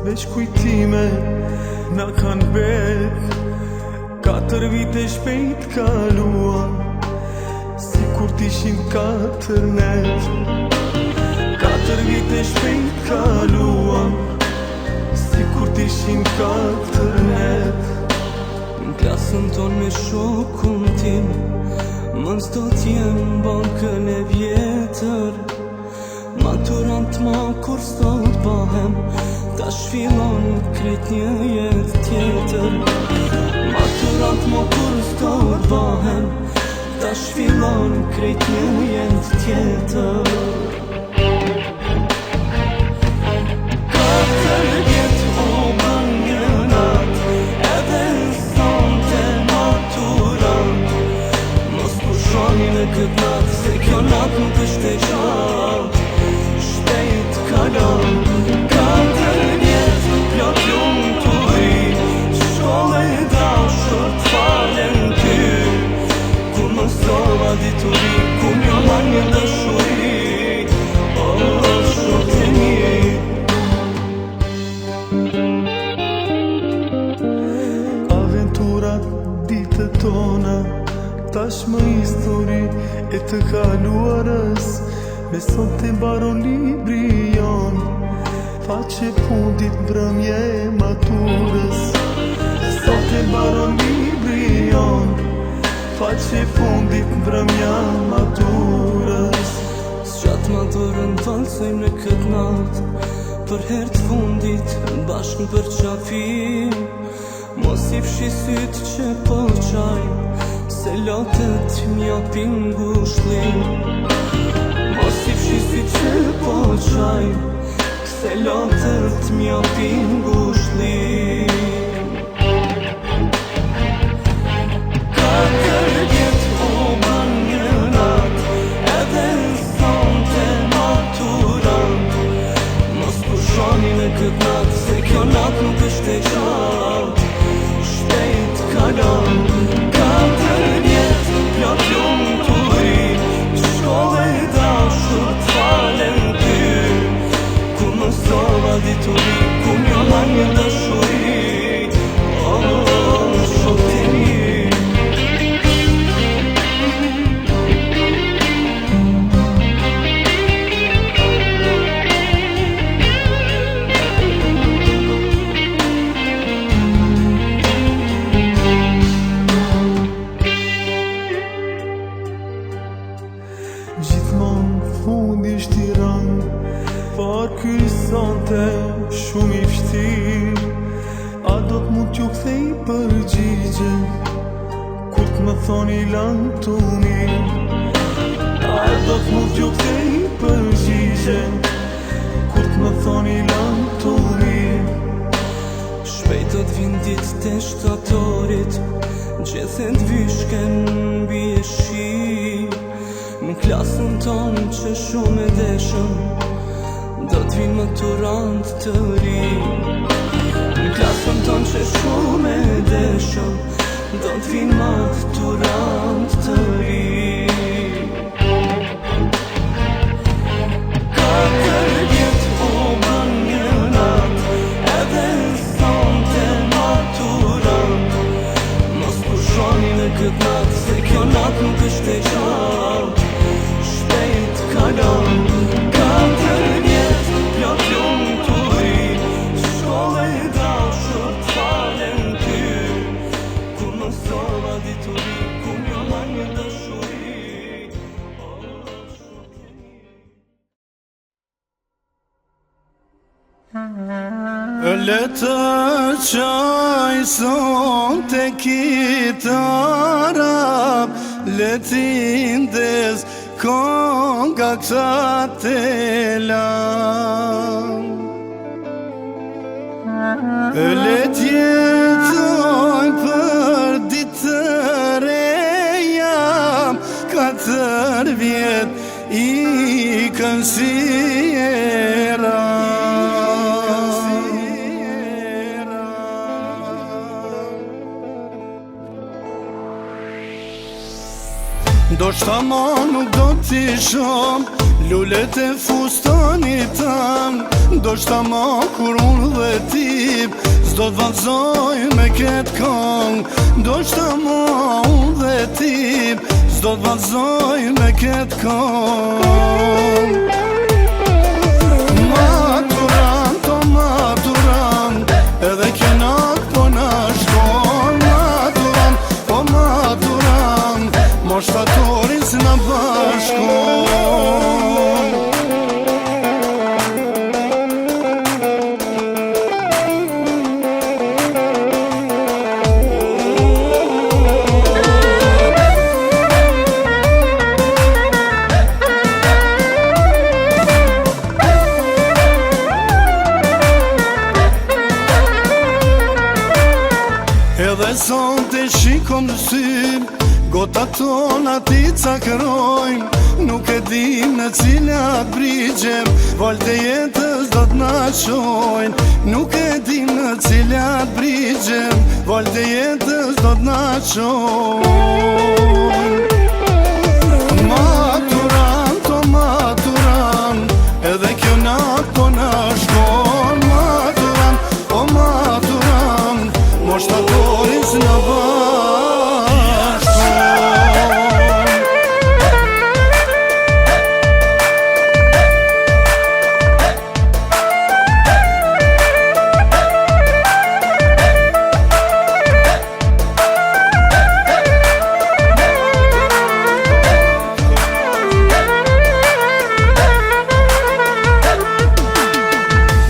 veç kujtime na kanë bet. 4 vite shpejt kaluan, si kur t'ishin 4 net. 4 vite shpejt kaluan, si kur t'ishin 4 net. Në klasën ton me shokun tim, mës do t'jem bankën e vjetër. Maturant ma kur sot bahem, ta shfilon krejt një jet tjetër. Maturant ma kur sot bahem, ta shfilon krejt një jet tjetër. 4 vjet o bën një nat, edhe sonte maturant. Mos pushoni në këtë nat, se kjo nat nuk është e gjatë. Shpejt kalon 4 vjet, plot lumë të ri, shkollë e dashur t'falen ty. Ku mësova dituri, ku mjo marrë një dashuri, shok të mi. Aventurat ditët tona, tashmë histori e të kaluarës. Me sot të mbaron libri jon, faqe fundit mbrëmje e maturës. Sot të mbaron libri jon, faqe fundit mbrëmja maturës. S'gjatë madurën valsojmë në këtë natë, për herë të fundit bashkë në përqafim. Mos i fshi sytë që po qaj, se lotët m'japin ngushëllim. Mos i fshi sytë që po qaj, se lotët m'japin ngushëllim. 4 vjet o bën një nat, edhe sonte maturant. Mos pushoni në këtë nat, se kjo nat nuk është e gjatë. Shpejt kalon 4 vjet, plot lumë të ri, shkollë e dashur t'falen ty. Ku mësova dituri, ku mjo marrë një dashuri, shok të mi. Gjithmon fundi shtiran, por ky sonte shumë i vështirë. A do t'mu t'ju kthej përgjigje, kur t'më thoni lan të mirë. A do t'mu t'ju kthej përgjigje, kur t'më thoni lan të mirë. Shpejt do t'vin ditë të shtatorit, gjethen t'vyshken mbi e shi. Në klasën tonë që shumë e deshëm, do t'vin maturant të ri. Në klasën tonë që shumë e deshëm, do t'vin maturant të ri. 4 vjet o bën një nat, edhe sonte maturant. Mos pushoni në këtë nat, se kjo nat nuk është e gjatë. Shpejt kalon 4 vjet, plot lumë të ri, shkollë e dashur t'falen ty. Ku mësova dituri, ku mjo marrë një dashuri, shok të mi. Le të qaj son të kitara, le t'indes konga kësa telam. Le t'jetoj për ditë të reja, 4 vjet i kanë si era. Do shta ma nuk do t'i shom lullet e fustanit tan. Do shta ma kur unë dhe tip s'do t'vallzoj me ket kong. Do shta ma unë dhe tip s'do t'vallzoj me ket kong. Maturant, o maturant, edhe kjenat po na shkon. Maturant, o maturant, moshtatorin s'na bashkon. Edhe son të shikom në sym, gota tona ti cakërojmë. Nuk e dim në cilat brigjem valë të jetës do t'na qojnë. Nuk e dim në cilat brigjem valë të jetës do t'na qojnë. Maturant, o maturant, edhe kjo natë po na shkon. Maturant, o maturant, moshtatorin s'na bashkon.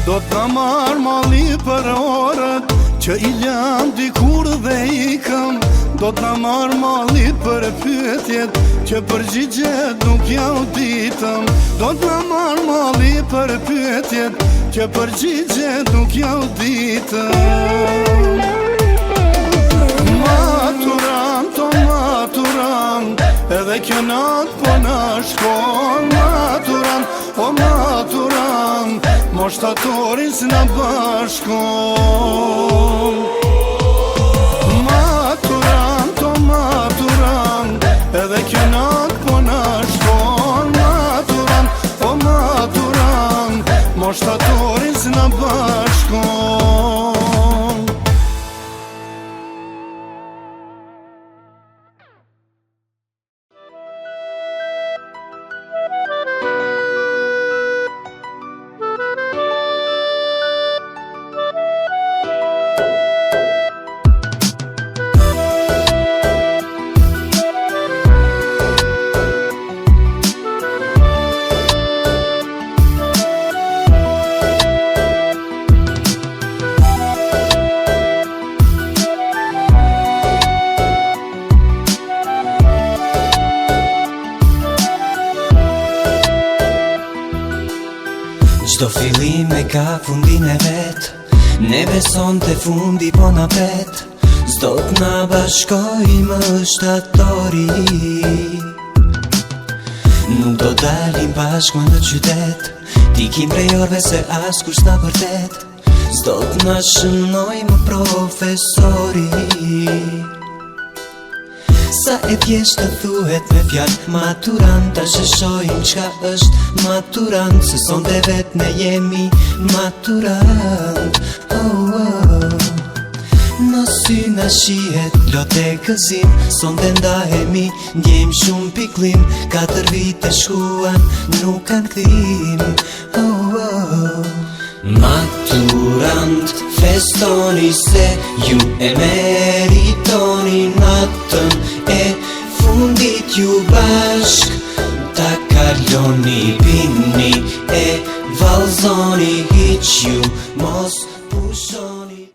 Do t'na marr malli për orët që i lam dikur dhe i këm. Do t'na marr malli për pyetjet që përgjigjet nuk ja u ditëm. Do t'na marr malli për pyetjet që përgjigjet nuk ja u ditëm. Maturant, o maturant, edhe kjo natë po na shkon. Maturant, o maturant, moshtatorin s'na bashkon. Maturant, o maturant, edhe kjo natë po na shkon. Maturant, o maturant, moshtatorin s'na bashkon. Çdo fillim e ka fundin e vet, ne beson të fundi po na pet. S'do t'na bashkoj më shtatori, nuk do dalim bashkë në qytet. Ti kim prej orve se as kur s'na vërtet. S'do t'na shënoj më profesori. Sa e thjesht të thuhet me fjallë maturant, ta sheshojmë qka është maturant, se sonde vet ne jemi maturant. Oh, oh. Në sy na shihet lot e gëzim, sonde ndahemi, ndjejmë shumë piklim. 4 vite shkuan, nuk kanë kthim. Oh, oh. Maturant, festoni se ju e meritoni natën e fundit ju bashk. Ta kaloni, pini e vallzoni, hiq ju mos pushoni.